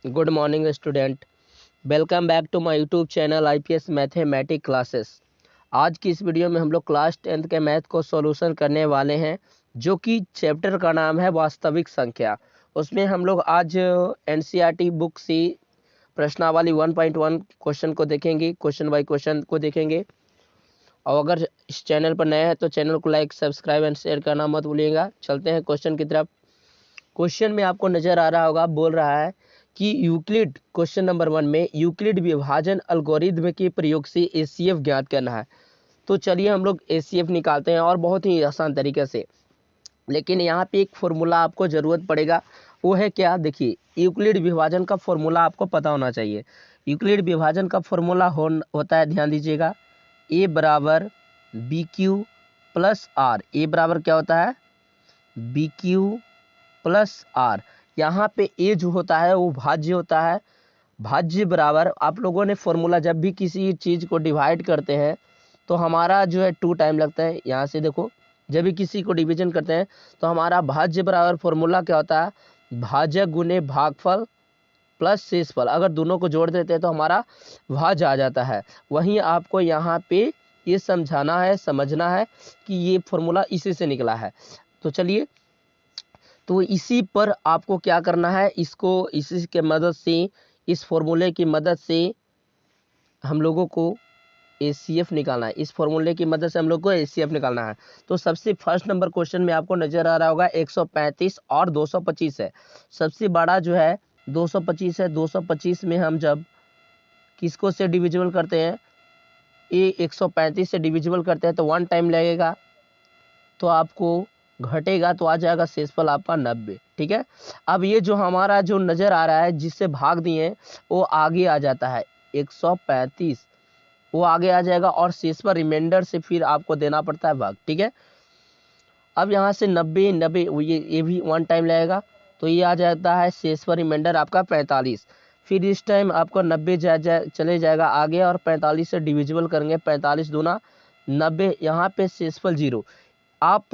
Good morning student. Welcome back to my YouTube channel IPS mathematic classes. आज की इस video में हम लोग क्लास 10th के मैथ को सॉल्यूशन करने वाले हैं, जो कि चैप्टर का नाम है वास्तविक संख्या। उसमें हम लोग आज एनसीईआरटी बुक से प्रश्नावली 1.1 क्वेश्चन को देखेंगे, क्वेश्चन बाय क्वेश्चन को देखेंगे। और अगर इस चैनल पर नए हैं तो चैनल को लाइक, सब्सक्राइब एंड शेयर करना मत भूलिएगा। चलते हैं क्वेश्चन की तरफ। क्वेश्चन में आपको नजर आ रहा होगा, बोल रहा है कि यूक्लिड, क्वेश्चन नंबर 1 में यूक्लिड विभाजन एल्गोरिथ्म के प्रयोग से एचसीएफ ज्ञात करना है। तो चलिए हम लोग एचसीएफ निकालते हैं, और बहुत ही आसान तरीके से। लेकिन यहाँ पे एक फॉर्मूला आपको ज़रूरत पड़ेगा। वो है क्या? देखिए, यूक्लिड विभाजन का फॉर्मूला आपको पता होना चाहिए। यूक्लिड विभाजन का फॉर्मूला होता है, ध्यान दीजिएगा, ए बराबर B Q plus R. A बराबर क्या होता है? B Q plus R. यहाँ पे ए जो होता है वो भाज्य होता है। भाज्य बराबर, आप लोगों ने फॉर्मूला जब भी किसी चीज़ को डिवाइड करते हैं तो हमारा जो है 2 टाइम लगता है। यहाँ से देखो, जब भी किसी को डिवीजन करते हैं तो हमारा भाज्य बराबर फॉर्मूला क्या होता है? भाजक गुने भागफल प्लस शेषफल। अगर दोनों को जोड़ देते हैं तो हमारा भाज्य आ जाता है। वहीं आपको यहाँ पे ये समझाना है, समझना है कि ये फॉर्मूला इसी से निकला है। तो चलिए, तो इसी पर आपको क्या करना है, इसको इसी के मदद से, इस फॉर्मूले की मदद से हम लोगों को एचसीएफ निकालना है। इस फॉर्मूले की मदद से हम लोग को एचसीएफ निकालना है। तो सबसे फर्स्ट नंबर क्वेश्चन में आपको नजर आ रहा होगा 135 और 225 है। सबसे बड़ा जो है 225 है। 225 में हम जब किसको से डिविजिबल करते हैं, ये 135 से डिविजिबल करते हैं तो 1 टाइम लगेगा, तो आपको घटेगा तो आ जाएगा शेषफल आपका 90। ठीक है। अब ये जो हमारा जो नजर आ रहा है जिससे भाग दिए वो आगे आ जाता है 135, वो आगे आ जाएगा और शेषफल रिमाइंडर से फिर आपको देना पड़ता है भाग। ठीक है। अब यहाँ से 90 90 ये भी 1 टाइम लगेगा, तो ये आ जाता है शेषफल रिमाइंडर आपका 45। फिर इस टाइम आपको 90 चले जाएगा आगे और 45 से डिविजिबल करेंगे, 45 दूना 90, यहाँ पे शेषफल 0। आप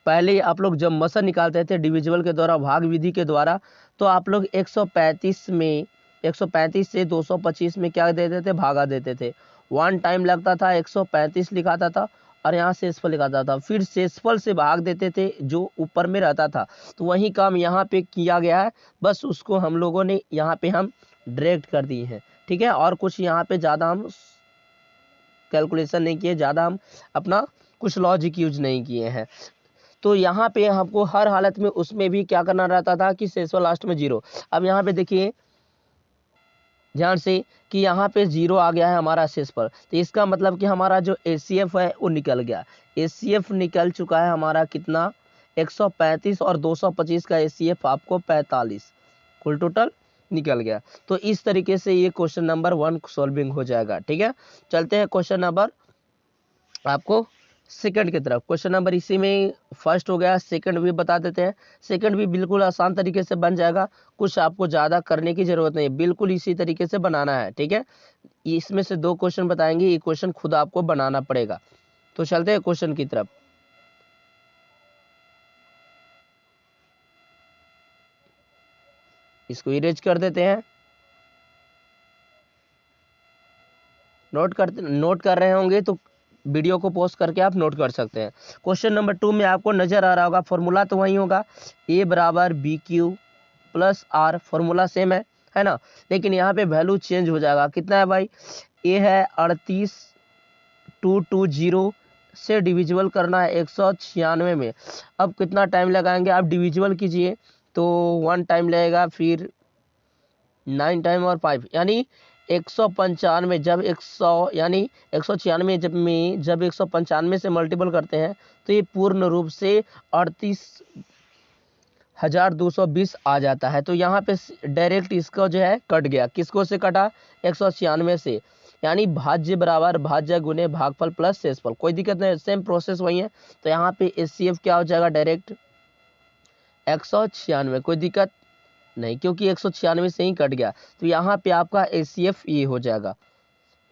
पहले आप लोग जब मसर निकालते थे डिविजिबल के द्वारा, भाग विधि के द्वारा, तो आप लोग 135 में 135 से 225 में क्या देते थे? भागा देते थे। 1 टाइम लगता था, 135 लिखाता था और यहाँ शेषफल लिखाता था, फिर शेषफल से भाग देते थे जो ऊपर में रहता था। तो वही काम यहाँ पे किया गया है, बस उसको हम लोगों ने यहाँ पे हम डायरेक्ट कर दिए हैं। ठीक है। और कुछ यहाँ पे ज़्यादा हम कैलकुलेशन नहीं किए, ज़्यादा हम अपना कुछ लॉजिक यूज नहीं किए हैं। तो यहाँ पे हमको हर हालत में उसमें भी क्या करना रहता था कि शेषफल लास्ट में 0। अब यहाँ पे देखिए ध्यान से कि यहाँ पे 0 आ गया है हमारा शेषफल, तो इसका मतलब कि हमारा जो एचसीएफ है वो निकल गया। एचसीएफ निकल चुका है हमारा कितना? 135 और 225 का एचसीएफ आपको 45 कुल टोटल निकल गया। तो इस तरीके से ये क्वेश्चन नंबर 1 सॉल्विंग हो जाएगा। ठीक है। चलते हैं क्वेश्चन नंबर आपको सेकंड की तरफ। क्वेश्चन नंबर इसी में फर्स्ट हो गया, सेकंड भी बता देते हैं। सेकंड भी बिल्कुल आसान तरीके से बन जाएगा, कुछ आपको ज़्यादा करने की ज़रूरत नहीं है, बिल्कुल इसी तरीके से बनाना है। ठीक है। इसमें से 2 क्वेश्चन बताएंगे, ये क्वेश्चन खुद आपको बनाना पड़ेगा। तो चलते हैं क्वेश्चन की तरफ। इसको इरेज कर देते हैं। नोट कर रहे होंगे तो वीडियो को पॉज करके आप नोट कर सकते हैं। क्वेश्चन नंबर 2 में आपको नजर आ रहा होगा, फॉर्मूला तो वही होगा, ए बराबर B Q plus R. Formula same है ना, लेकिन यहाँ पे वैल्यू चेंज हो जाएगा। कितना है भाई? ए है 38,220 से डिविजिबल करना है 196 में। अब कितना टाइम लगाएंगे? आप डिविजिबल कीजिए तो 1 टाइम लगेगा, फिर 9 टाइम और 5, यानी 195। जब 100 यानी 196 जब 195 से मल्टीपल करते हैं तो ये पूर्ण रूप से 38,220 आ जाता है। तो यहाँ पे डायरेक्ट इसको जो है कट गया। किसको से कटा? 196 से। यानी भाज्य बराबर भाज्य गुने भागफल प्लस शेषफल। कोई दिक्कत नहीं, सेम प्रोसेस वही है। तो यहाँ पे एचसीएफ क्या हो जाएगा? डायरेक्ट 196। कोई दिक्कत नहीं, क्योंकि 196 से ही कट गया, तो यहाँ पे आपका एचसीएफ ये हो जाएगा।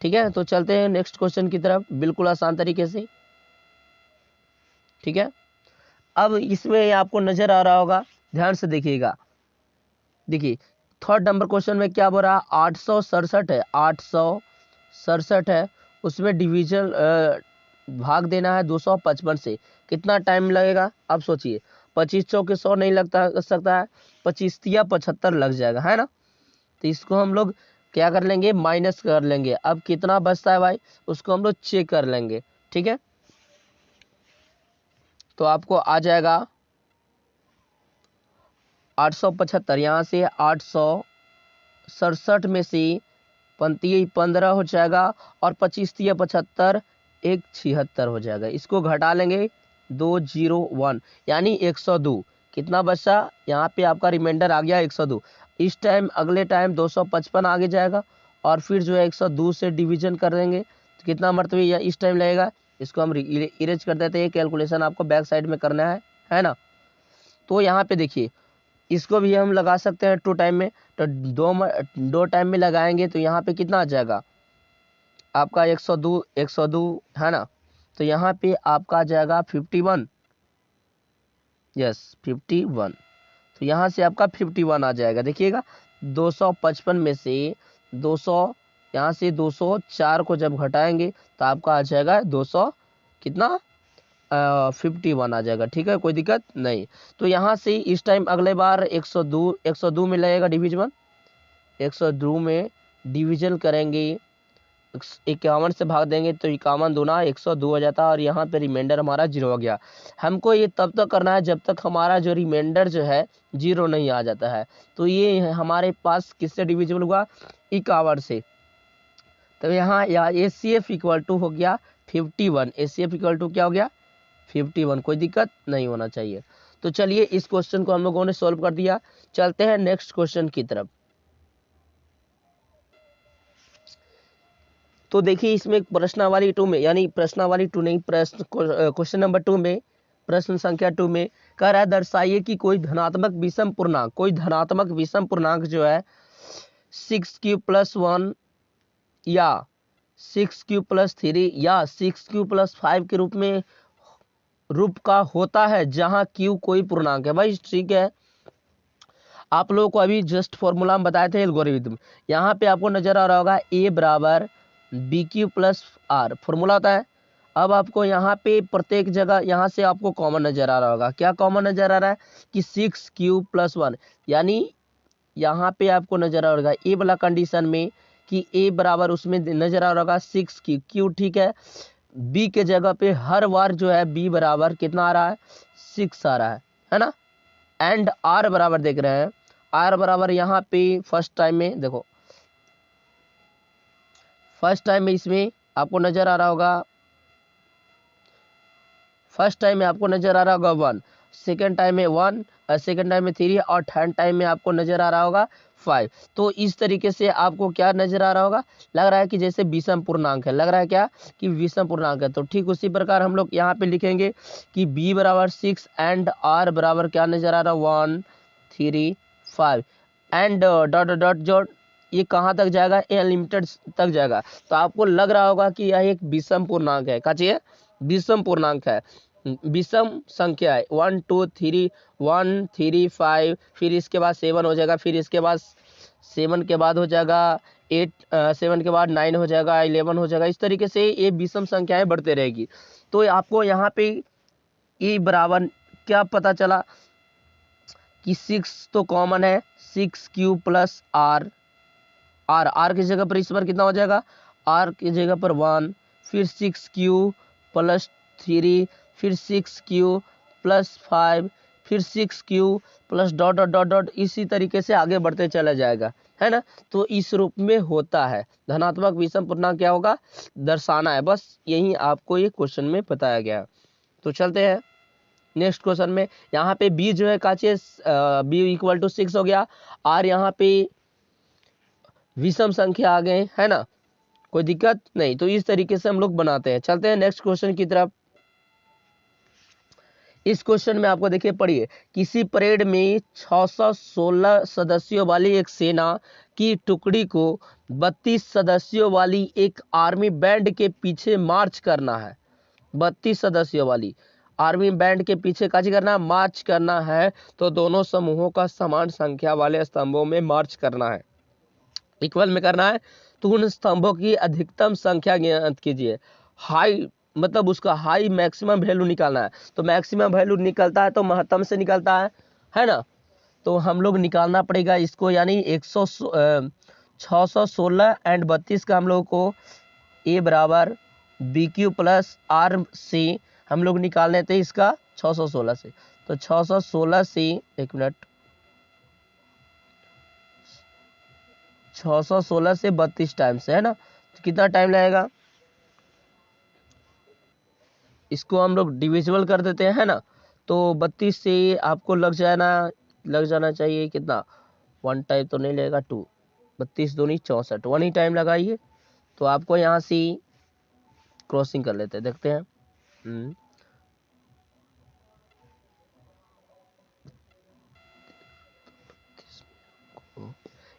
ठीक है। तो चलते हैं नेक्स्ट क्वेश्चन की तरफ, बिल्कुल आसान तरीके से। ठीक है। अब इसमें आपको नजर आ रहा होगा, ध्यान से देखिएगा। देखिए, थर्ड नंबर क्वेश्चन में क्या बोल रहा है, 867 है, 867 है, उसमें डिवीजन भाग देना है 255 से, कितना टाइम लगेगा आप सोचिए। 25 चौके 100 नहीं लगता सकता है, 25 या 75 लग जाएगा, है ना। तो इसको हम लोग क्या कर लेंगे, माइनस कर लेंगे। अब कितना बचता है भाई, उसको हम लोग चेक कर लेंगे, ठीक है। तो आपको आ जाएगा 875, यहाँ से 867 में से 15 हो जाएगा, और 25 या 75, 176 हो जाएगा। इसको घटा लेंगे 201, यानी 102। कितना बचा, यहाँ पे आपका रिमाइंडर आ गया 102। इस टाइम अगले टाइम 255 आगे जाएगा, और फिर जो है 102 से डिवीजन कर देंगे, तो कितना मरतबे या इस टाइम लगेगा। इसको हम इरेज कर देते हैं, कैलकुलेशन आपको बैक साइड में करना है ना। तो यहाँ पे देखिए, इसको भी हम लगा सकते हैं 2 टाइम में, तो दो टाइम में लगाएंगे तो यहाँ पे कितना आ जाएगा आपका 102 है ना। तो यहाँ पे आपका आ जाएगा 51, यस 51। तो यहाँ से आपका 51 आ जाएगा। देखिएगा 255 में से 200, यहाँ से 204 को जब घटाएंगे तो आपका आ जाएगा 200 कितना 51 आ जाएगा, ठीक है, कोई दिक्कत नहीं। तो यहाँ से इस टाइम अगले बार 102 में लगेगा डिवीजन, 102 में डिवीजन करेंगे, 51 से भाग देंगे तो 51 दूना 102 हो जाता है, और यहाँ पे रिमाइंडर हमारा 0 हो गया। हमको ये तब तक करना है जब तक हमारा जो रिमाइंडर जो है 0 नहीं आ जाता है। तो ये हमारे पास किससे डिविजिबल हुआ, 51 से। तो यहाँ ACF इक्वल टू हो गया 51, ACF इक्वल टू क्या हो गया 51, कोई दिक्कत नहीं होना चाहिए। तो चलिए इस क्वेश्चन को हम लोगों ने सॉल्व कर दिया, चलते हैं नेक्स्ट क्वेश्चन की तरफ। तो देखिए इसमें प्रश्नावली 2 में, यानी प्रश्नावली 2 नहीं, क्वेश्चन नंबर 2 में, प्रश्न संख्या 2 में कह रहा है दर्शाइए कि कोई धनात्मक विषम पूर्णांक जो है 6q+1 या 6q+3 या 6q+5 के रूप का होता है, जहां q कोई पूर्णांक है। भाई ठीक है, आप लोगों को अभी जस्ट फॉर्मूला हम बताए थे एल्गोरिथम। यहाँ पे आपको नजर आ रहा होगा a बराबर BQ+R फॉर्मूला होता है। अब आपको यहाँ पे प्रत्येक जगह यहाँ से आपको कॉमन नजर आ रहा होगा, क्या कॉमन नजर आ रहा है कि 6q+1, यानी यहाँ पे आपको नजर आ रहा होगा ए वाला कंडीशन में कि a बराबर उसमें नजर आ रहा होगा 6q, ठीक है। b के जगह पे हर बार जो है b बराबर कितना आ रहा है 6 आ रहा है ना। एंड r बराबर देख रहे हैं, r बराबर यहाँ पे फर्स्ट टाइम में देखो, फर्स्ट टाइम में इसमें आपको नजर आ रहा होगा, फर्स्ट टाइम में आपको नजर आ रहा होगा 1, सेकेंड टाइम में 1, सेकेंड टाइम में 3, और थर्ड टाइम में आपको नजर आ रहा होगा 5। तो इस तरीके से आपको क्या नजर आ रहा होगा, लग रहा है कि जैसे विषम पूर्णांक है, लग रहा है क्या कि विषम पूर्णांक है। तो ठीक उसी प्रकार हम लोग यहाँ पे लिखेंगे कि b बराबर 6 एंड r बराबर क्या नजर आ रहा है 1, 3, 5 एंड डॉट डॉट डॉट, ये कहाँ तक जाएगा, अनलिमिटेड तक जाएगा। तो आपको लग रहा होगा कि यह एक विषम पूर्णांक है, क्या चाहिए, विषम पूर्णांक है, विषम संख्या है। 1 2 3 1 3 5, फिर इसके बाद 7 हो जाएगा, फिर इसके बाद 7 के बाद हो जाएगा 8, 7 के बाद 9 हो जाएगा, 11 हो जाएगा। इस तरीके से ये विषम संख्याएं बढ़ते रहेगी। तो आपको यहाँ पे e बराबर क्या पता चला कि 6 तो कॉमन है, 6q+r, r की जगह पर इस बार कितना हो जाएगा, r की जगह पर 1, फिर 6q+3, फिर 6q+5, फिर 6q+ dot dot dot dot, इसी तरीके से आगे बढ़ते चला जाएगा, है ना। तो इस रूप में होता है धनात्मक विषम पूर्णांक, क्या होगा दर्शाना है, बस यही आपको ये क्वेश्चन में बताया गया। तो चलते हैं नेक्स्ट क्वेश्चन में। यहाँ पे b जो है काचे b इक्वल टू 6 हो गया, r यहाँ पे विषम संख्या आ गए, है ना, कोई दिक्कत नहीं। तो इस तरीके से हम लोग बनाते हैं। चलते हैं नेक्स्ट क्वेश्चन की तरफ। इस क्वेश्चन में आपको देखिए, पढ़िए, किसी परेड में 616 सदस्यों वाली एक सेना की टुकड़ी को 32 सदस्यों वाली एक आर्मी बैंड के पीछे मार्च करना है, 32 सदस्यों वाली आर्मी बैंड के पीछे काज करना है, मार्च करना है, तो दोनों समूहों का समान संख्या वाले स्तंभों में मार्च करना है, इक्वल में करना है। तो उन स्तंभों की अधिकतम संख्या ज्ञात कीजिए। हाई मतलब उसका हाई मैक्सिमम वैल्यू निकालना है। तो मैक्सिमम वैल्यू निकलता है तो महत्तम से निकलता है ना। तो हम लोग निकालना पड़ेगा इसको, यानी 616 एंड 32 का हम लोग को ए बराबर B Q plus R C हम लोग निकाल लेते हैं इसका 616 से। तो 616 सी, एक मिनट, 616 से 32 टाइम से, है ना। तो कितना टाइम लगेगा, इसको हम लोग डिविजिबल कर देते हैं, है ना। तो 32 से आपको लग जाना चाहिए कितना, 1 टाइम तो नहीं लगेगा, 2, 32 दूनी 64, 1 ही टाइम लगाइए। तो आपको यहाँ से क्रॉसिंग कर लेते हैं, देखते हैं।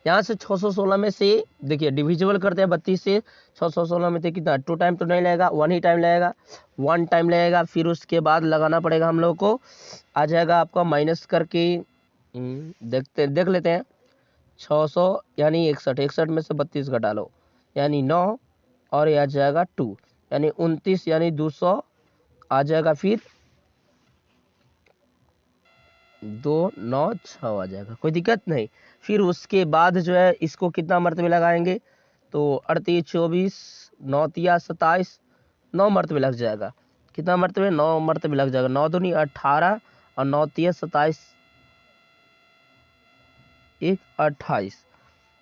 यहाँ से 616 में से देखिए डिविजिबल करते हैं 32 से, 616 में से कितना, 2 टाइम तो नहीं लगेगा, 1 ही टाइम लगेगा, 1 टाइम लगेगा। फिर उसके बाद लगाना पड़ेगा हम लोग को, आ जाएगा आपका माइनस करके, देख लेते हैं। 600 यानी 61 में से 32 घटा लो, यानी 9, और यह आ जाएगा 2, यानी 29, यानी 200 आ जाएगा। फिर 2 9 6 आ जाएगा, कोई दिक्कत नहीं। फिर उसके बाद जो है इसको कितना मरतबे लगाएंगे, तो 38 24 9 तिया 27, 9 मरतबे लग जाएगा। कितना मरतबे, 9 मरतबे लग जाएगा। 9 दूनी 18 और 9 तिया 27, 1 28,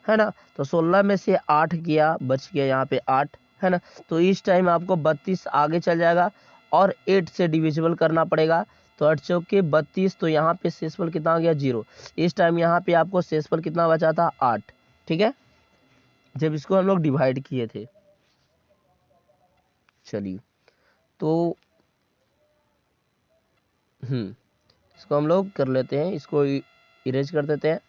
है ना। तो 16 में से 8 गया, बच गया यहाँ पे 8, है ना। तो इस टाइम आपको 32 आगे चल जाएगा और 8 से डिविजिबल करना पड़ेगा। तो 8 चौके 32, तो यहाँ पे शेषफल कितना आ गया, 0। इस टाइम यहाँ पे आपको शेषफल कितना बचा था, 8, ठीक है, जब इसको हम लोग डिवाइड किए थे। चलिए, तो इसको हम लोग कर लेते हैं, इसको इरेज कर देते हैं।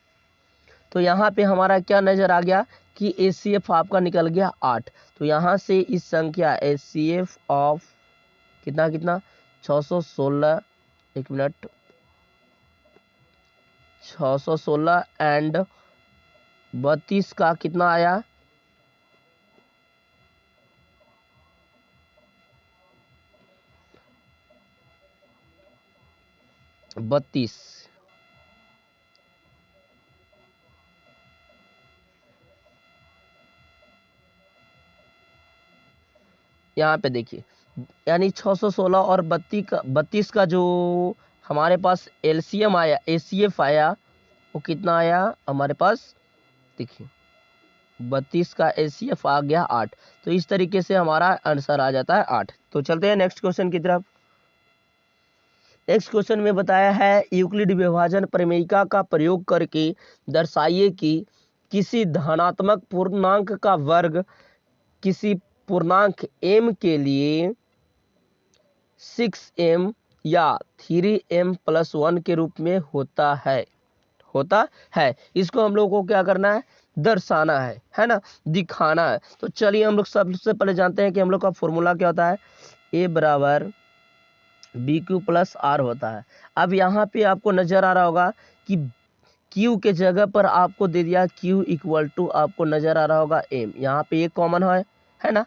तो यहाँ पे हमारा क्या नजर आ गया कि HCF आपका निकल गया 8। तो यहाँ से इस संख्या HCF ऑफ कितना 616, एक मिनट, 616 एंड 32 का कितना आया, 32। यहाँ पे देखिए, यानी 616 और 32 का जो हमारे पास LCM आया, HCF आया, वो कितना आया हमारे पास, देखिए 32 का HCF आ गया 8। तो इस तरीके से हमारा आंसर आ जाता है 8। तो चलते हैं नेक्स्ट क्वेश्चन की तरफ। नेक्स्ट क्वेश्चन में बताया है यूक्लिड विभाजन प्रमेयिका का प्रयोग करके दर्शाइए कि किसी धनात्मक पूर्णांक का वर्ग किसी पूर्णांक m के लिए 6m या 3m+1 के रूप में होता है। इसको हम लोग को क्या करना है, दर्शाना है ना, दिखाना है। तो चलिए हम लोग सबसे पहले जानते हैं कि हम लोग का फॉर्मूला क्या होता है, a बराबर बी क्यू प्लस आर होता है। अब यहाँ पे आपको नजर आ रहा होगा कि Q के जगह पर आपको दे दिया Q इक्वल टू, आपको नजर आ रहा होगा M, यहाँ पे एक कॉमन है ना,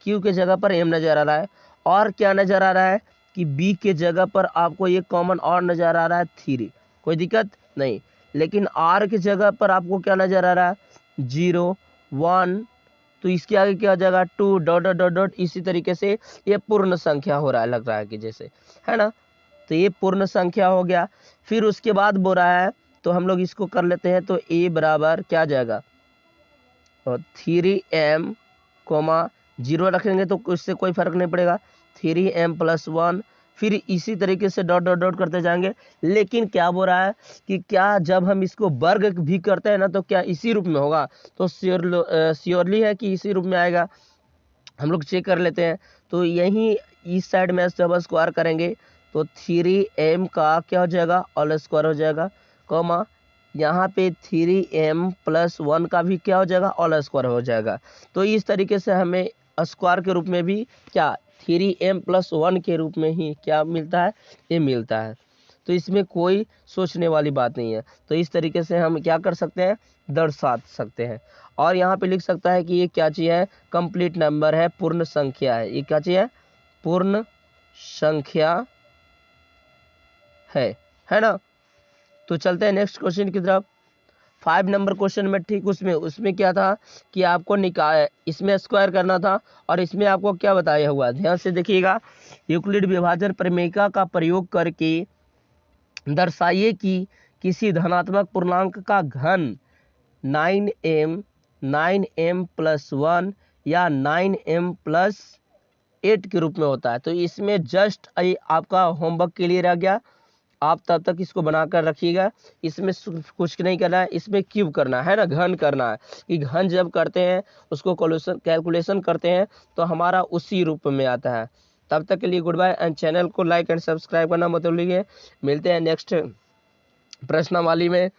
Q के जगह पर M नजर आ रहा है। और क्या नजर आ रहा है कि B के जगह पर आपको एक कॉमन और नजर आ रहा है 3, कोई दिक्कत नहीं। लेकिन R के जगह पर आपको क्या नजर आ रहा है, 0 1, तो इसके आगे क्या हो जाएगा, 2 डॉट डॉट डॉट डॉट। इसी तरीके से ये पूर्ण संख्या हो रहा है, लग रहा है कि जैसे, है ना। तो ये पूर्ण संख्या हो गया। फिर उसके बाद बोल रहा है, तो हम लोग इसको कर लेते हैं। तो a बराबर क्या जाएगा, और 3m, 0 रखेंगे तो इससे कोई फर्क नहीं पड़ेगा, 3m+1। फिर इसी तरीके से डॉट डॉट डॉट करते जाएंगे। लेकिन क्या बोल रहा है कि क्या जब हम इसको वर्ग भी करते हैं ना, तो क्या इसी रूप में होगा, तो श्योरली है कि इसी रूप में आएगा। हम लोग चेक कर लेते हैं। तो यहीं इस साइड में जब स्क्वायर करेंगे तो 3m का क्या हो जाएगा, ऑल स्क्वायर हो जाएगा, कॉमा यहाँ पे 3m+1 का भी क्या हो जाएगा, ऑल स्क्वायर हो जाएगा। तो इस तरीके से हमें स्क्वायर के रूप में भी क्या 3m+1 के रूप में ही क्या मिलता है, ये मिलता है। तो इसमें कोई सोचने वाली बात नहीं है। तो इस तरीके से हम क्या कर सकते हैं, दर्शा सकते हैं। और यहाँ पे लिख सकता है कि ये क्या चीज़ है, कंप्लीट नंबर है, पूर्ण संख्या है। ये क्या चीज़ है, पूर्ण संख्या है ना। तो चलते हैं नेक्स्ट क्वेश्चन की तरफ। 5 नंबर क्वेश्चन में ठीक उसमें क्या था कि आपको इसमें स्क्वायर करना था, और इसमें आपको क्या बताया हुआ, ध्यान से देखिएगा। यूक्लिड विभाजन प्रमेयिका का प्रयोग करके दर्शाइए कि किसी धनात्मक पूर्णांक का घन 9m+1 या 9m+8 के रूप में होता है। तो इसमें जस्ट आपका होमवर्क के लिए रह गया, आप तब तक इसको बनाकर रखिएगा। इसमें कुछ नहीं करना है, इसमें क्यूब करना है ना, घन करना है। कि घन जब करते हैं उसको कैलकुलेशन करते हैं तो हमारा उसी रूप में आता है। तब तक के लिए गुड बाय, एंड चैनल को लाइक एंड सब्सक्राइब करना मत भूलिए। मिलते हैं नेक्स्ट प्रश्नावली में।